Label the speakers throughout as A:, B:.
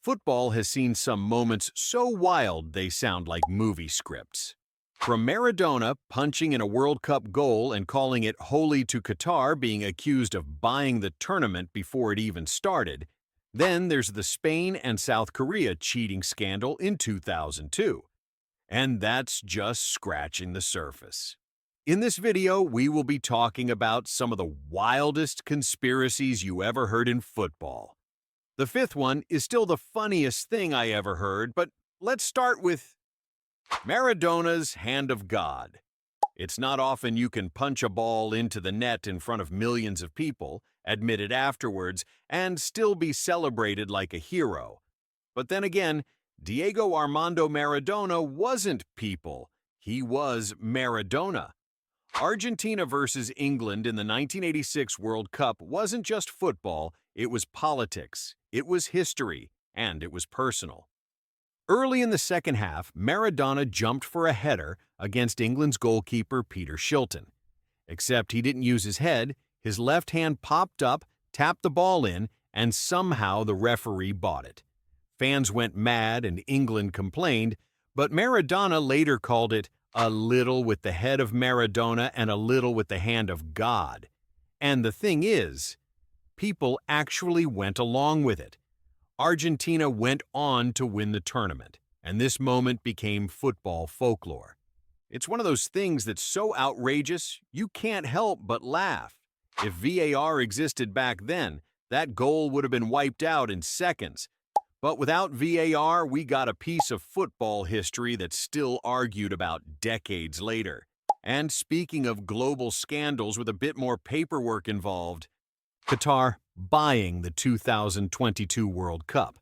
A: Football has seen some moments so wild they sound like movie scripts. From Maradona punching in a World Cup goal and calling it holy to Qatar being accused of buying the tournament before it even started, then there's the Spain and South Korea cheating scandal in 2002. And that's just scratching the surface. In this video, we will be talking about some of the wildest conspiracies you ever heard in football. The fifth one is still the funniest thing I ever heard, but let's start with Maradona's hand of God. It's not often you can punch a ball into the net in front of millions of people, admit it afterwards, and still be celebrated like a hero. But then again, Diego Armando Maradona wasn't people. He was Maradona. Argentina versus England in the 1986 World Cup wasn't just football, it was politics, it was history, and it was personal. Early in the second half, Maradona jumped for a header against England's goalkeeper Peter Shilton. Except he didn't use his head, his left hand popped up, tapped the ball in, and somehow the referee bought it. Fans went mad and England complained, but Maradona later called it a little with the head of Maradona and a little with the hand of God. And the thing is, people actually went along with it. Argentina went on to win the tournament, and this moment became football folklore. It's one of those things that's so outrageous, you can't help but laugh. If VAR existed back then, that goal would have been wiped out in seconds. But without VAR, we got a piece of football history that's still argued about decades later. And speaking of global scandals with a bit more paperwork involved, Qatar buying the 2022 World Cup.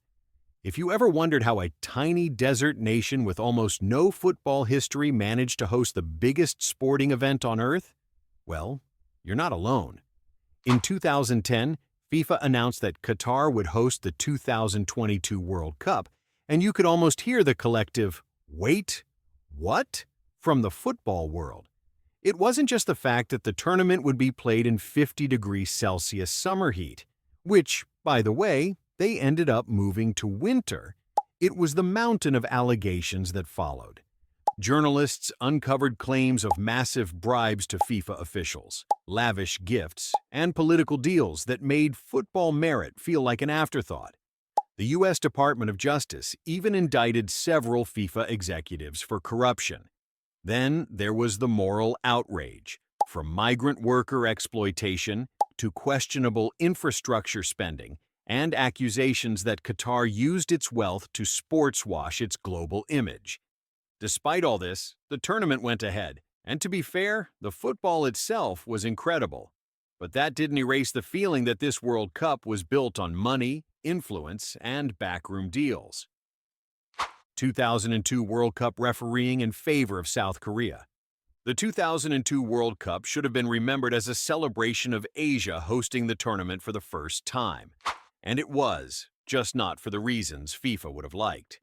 A: If you ever wondered how a tiny desert nation with almost no football history managed to host the biggest sporting event on Earth, well, you're not alone. In 2010, FIFA announced that Qatar would host the 2022 World Cup, and you could almost hear the collective, "Wait, what?" from the football world. It wasn't just the fact that the tournament would be played in 50 degrees Celsius summer heat, which, by the way, they ended up moving to winter. It was the mountain of allegations that followed. Journalists uncovered claims of massive bribes to FIFA officials, lavish gifts, and political deals that made football merit feel like an afterthought. The U.S. Department of Justice even indicted several FIFA executives for corruption. Then there was the moral outrage, from migrant worker exploitation to questionable infrastructure spending and accusations that Qatar used its wealth to sports-wash its global image. Despite all this, the tournament went ahead, and to be fair, the football itself was incredible. But that didn't erase the feeling that this World Cup was built on money, influence, and backroom deals. 2002 World Cup refereeing in favor of South Korea. The 2002 World Cup should have been remembered as a celebration of Asia hosting the tournament for the first time. And it was, just not for the reasons FIFA would have liked.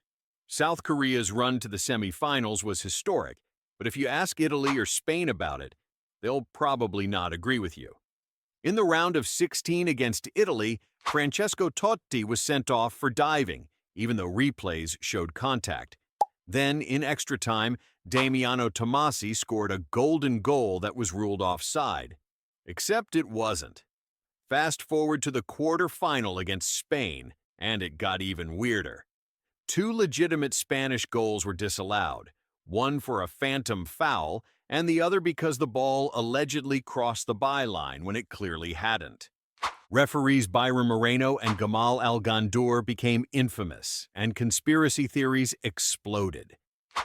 A: South Korea's run to the semifinals was historic, but if you ask Italy or Spain about it, they'll probably not agree with you. In the round of 16 against Italy, Francesco Totti was sent off for diving, even though replays showed contact. Then, in extra time, Damiano Tommasi scored a golden goal that was ruled offside. Except it wasn't. Fast forward to the quarter-final against Spain, and it got even weirder. Two legitimate Spanish goals were disallowed, one for a phantom foul, and the other because the ball allegedly crossed the byline when it clearly hadn't. Referees Byron Moreno and Gamal Al-Gandour became infamous, and conspiracy theories exploded.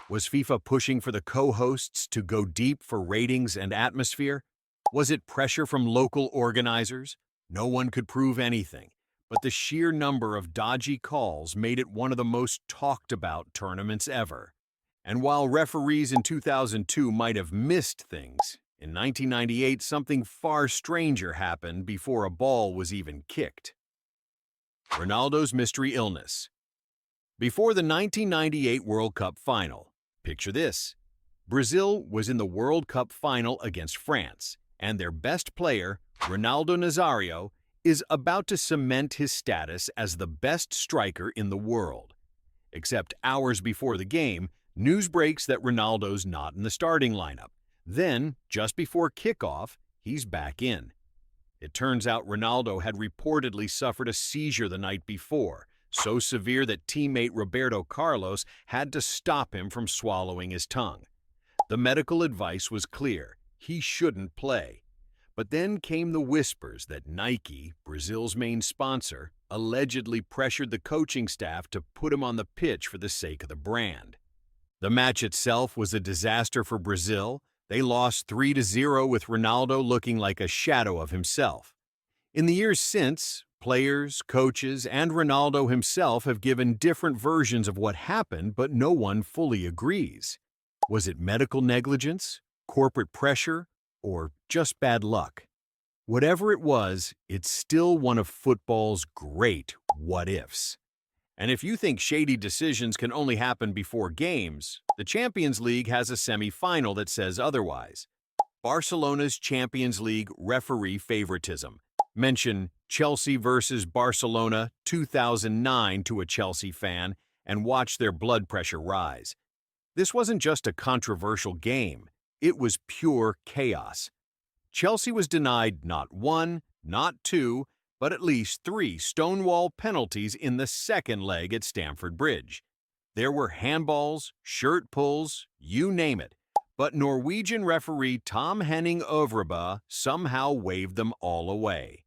A: Was FIFA pushing for the co-hosts to go deep for ratings and atmosphere? Was it pressure from local organizers? No one could prove anything, but the sheer number of dodgy calls made it one of the most talked-about tournaments ever. And while referees in 2002 might have missed things, in 1998 something far stranger happened before a ball was even kicked. Ronaldo's mystery illness. Before the 1998 World Cup final, picture this. Brazil was in the World Cup final against France, and their best player, Ronaldo Nazário, is about to cement his status as the best striker in the world. Except hours before the game, news breaks that Ronaldo's not in the starting lineup. Then, just before kickoff, he's back in. It turns out Ronaldo had reportedly suffered a seizure the night before, so severe that teammate Roberto Carlos had to stop him from swallowing his tongue. The medical advice was clear: he shouldn't play. But then came the whispers that Nike, Brazil's main sponsor, allegedly pressured the coaching staff to put him on the pitch for the sake of the brand. The match itself was a disaster for Brazil. They lost 3-0 with Ronaldo looking like a shadow of himself. In the years since, players, coaches, and Ronaldo himself have given different versions of what happened, but no one fully agrees. Was it medical negligence, corporate pressure, or just bad luck? Whatever it was, it's still one of football's great what-ifs. And if you think shady decisions can only happen before games, the Champions League has a semi-final that says otherwise. Barcelona's Champions League referee favoritism. Mention Chelsea versus Barcelona 2009 to a Chelsea fan and watch their blood pressure rise. This wasn't just a controversial game. It was pure chaos. Chelsea was denied not one, not two, but at least 3 stonewall penalties in the second leg at Stamford Bridge. There were handballs, shirt pulls, you name it, but Norwegian referee Tom Henning Øvrebø somehow waved them all away.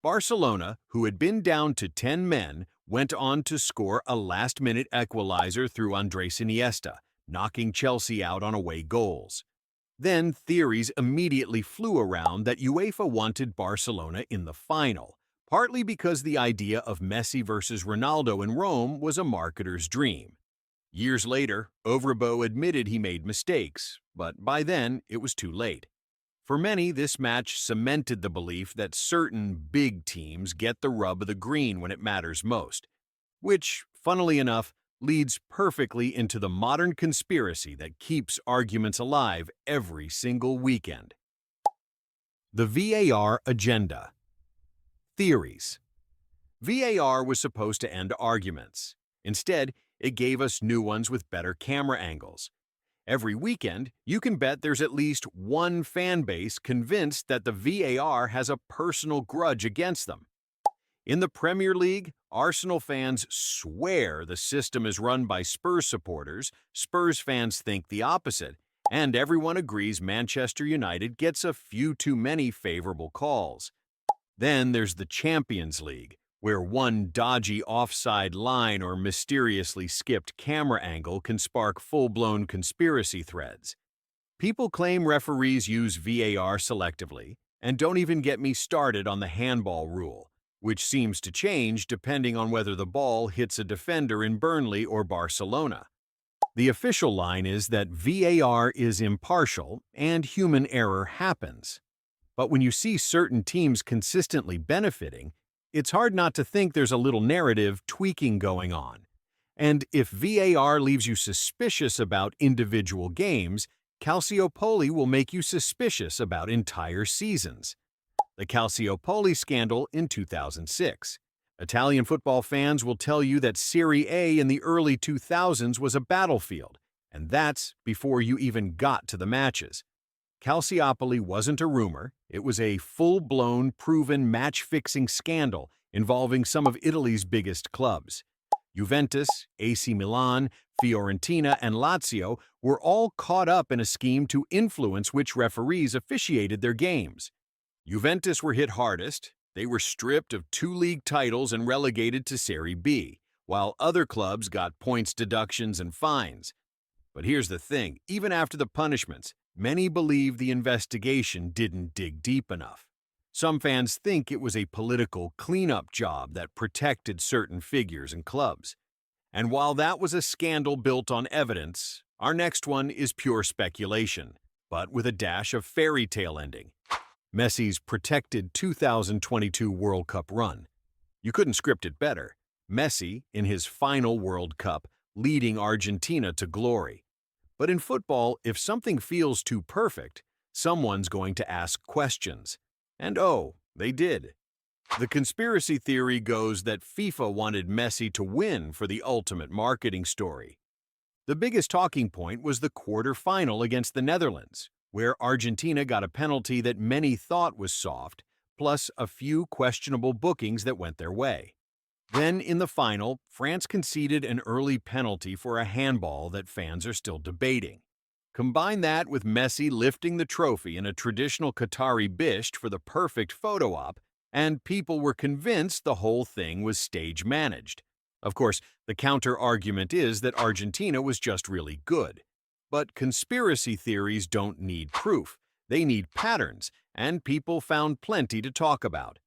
A: Barcelona, who had been down to 10 men, went on to score a last-minute equalizer through Andres Iniesta, knocking Chelsea out on away goals. Then theories immediately flew around that UEFA wanted Barcelona in the final, partly because the idea of Messi versus Ronaldo in Rome was a marketer's dream. Years later, Øvrebø admitted he made mistakes, but by then it was too late. For many, this match cemented the belief that certain big teams get the rub of the green when it matters most, which, funnily enough, leads perfectly into the modern conspiracy that keeps arguments alive every single weekend. The VAR agenda. Theories. VAR was supposed to end arguments. Instead, it gave us new ones with better camera angles. Every weekend, you can bet there's at least one fan base convinced that the VAR has a personal grudge against them. In the Premier League, Arsenal fans swear the system is run by Spurs supporters, Spurs fans think the opposite, and everyone agrees Manchester United gets a few too many favorable calls. Then there's the Champions League, where one dodgy offside line or mysteriously skipped camera angle can spark full-blown conspiracy threads. People claim referees use VAR selectively, and don't even get me started on the handball rule, which seems to change depending on whether the ball hits a defender in Burnley or Barcelona. The official line is that VAR is impartial and human error happens. But when you see certain teams consistently benefiting, it's hard not to think there's a little narrative tweaking going on. And if VAR leaves you suspicious about individual games, Calciopoli will make you suspicious about entire seasons. The Calciopoli scandal in 2006. Italian football fans will tell you that Serie A in the early 2000s was a battlefield, and that's before you even got to the matches. Calciopoli wasn't a rumor, it was a full-blown, proven match-fixing scandal involving some of Italy's biggest clubs. Juventus, AC Milan, Fiorentina, and Lazio were all caught up in a scheme to influence which referees officiated their games. Juventus were hit hardest. They were stripped of 2 league titles and relegated to Serie B, while other clubs got points deductions and fines. But here's the thing, even after the punishments, many believe the investigation didn't dig deep enough. Some fans think it was a political cleanup job that protected certain figures and clubs. And while that was a scandal built on evidence, our next one is pure speculation, but with a dash of fairy tale ending. Messi's protected 2022 World Cup run. You couldn't script it better. Messi, in his final World Cup, leading Argentina to glory. But in football, if something feels too perfect, someone's going to ask questions. And oh, they did. The conspiracy theory goes that FIFA wanted Messi to win for the ultimate marketing story. The biggest talking point was the quarter-final against the Netherlands, where Argentina got a penalty that many thought was soft, plus a few questionable bookings that went their way. Then, in the final, France conceded an early penalty for a handball that fans are still debating. Combine that with Messi lifting the trophy in a traditional Qatari bisht for the perfect photo op, and people were convinced the whole thing was stage-managed. Of course, the counter-argument is that Argentina was just really good. But conspiracy theories don't need proof. They need patterns, and people found plenty to talk about.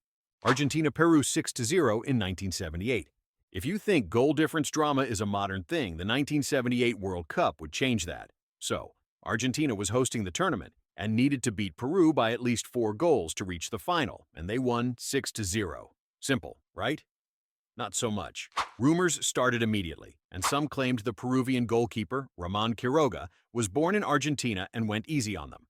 A: Argentina-Peru 6-0 in 1978. If you think goal difference drama is a modern thing, the 1978 World Cup would change that. So, Argentina was hosting the tournament and needed to beat Peru by at least 4 goals to reach the final, and they won 6-0. Simple, right? Not so much. Rumors started immediately, and some claimed the Peruvian goalkeeper, Ramon Quiroga, was born in Argentina and went easy on them.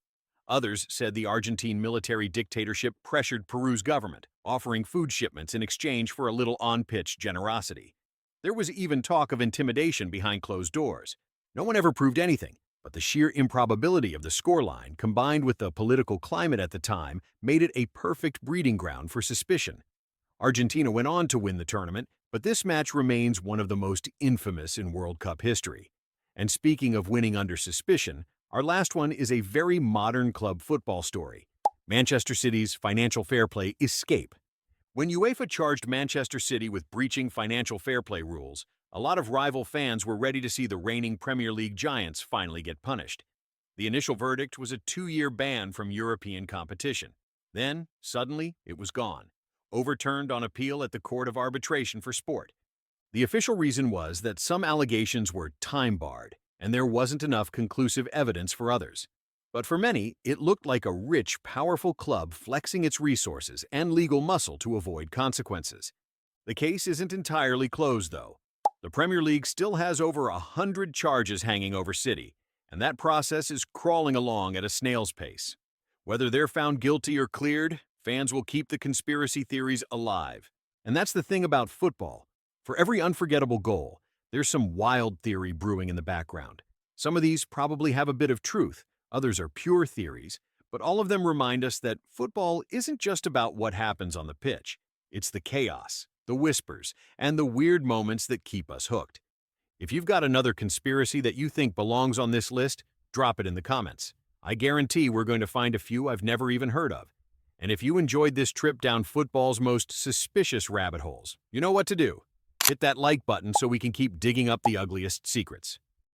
A: Others said the Argentine military dictatorship pressured Peru's government, offering food shipments in exchange for a little on-pitch generosity. There was even talk of intimidation behind closed doors. No one ever proved anything, but the sheer improbability of the scoreline, combined with the political climate at the time, made it a perfect breeding ground for suspicion. Argentina went on to win the tournament, but this match remains one of the most infamous in World Cup history. And speaking of winning under suspicion, our last one is a very modern club football story. Manchester City's financial fair play escape. When UEFA charged Manchester City with breaching financial fair play rules, a lot of rival fans were ready to see the reigning Premier League giants finally get punished. The initial verdict was a 2-year ban from European competition. Then, suddenly, it was gone, overturned on appeal at the Court of Arbitration for Sport. The official reason was that some allegations were time-barred, and there wasn't enough conclusive evidence for others. But for many, it looked like a rich, powerful club flexing its resources and legal muscle to avoid consequences. The case isn't entirely closed, though. The Premier League still has over 100 charges hanging over City, and that process is crawling along at a snail's pace. Whether they're found guilty or cleared, fans will keep the conspiracy theories alive. And that's the thing about football. For every unforgettable goal, there's some wild theory brewing in the background. Some of these probably have a bit of truth, others are pure theories, but all of them remind us that football isn't just about what happens on the pitch. It's the chaos, the whispers, and the weird moments that keep us hooked. If you've got another conspiracy that you think belongs on this list, drop it in the comments. I guarantee we're going to find a few I've never even heard of. And if you enjoyed this trip down football's most suspicious rabbit holes, you know what to do. Hit that like button so we can keep digging up the ugliest secrets.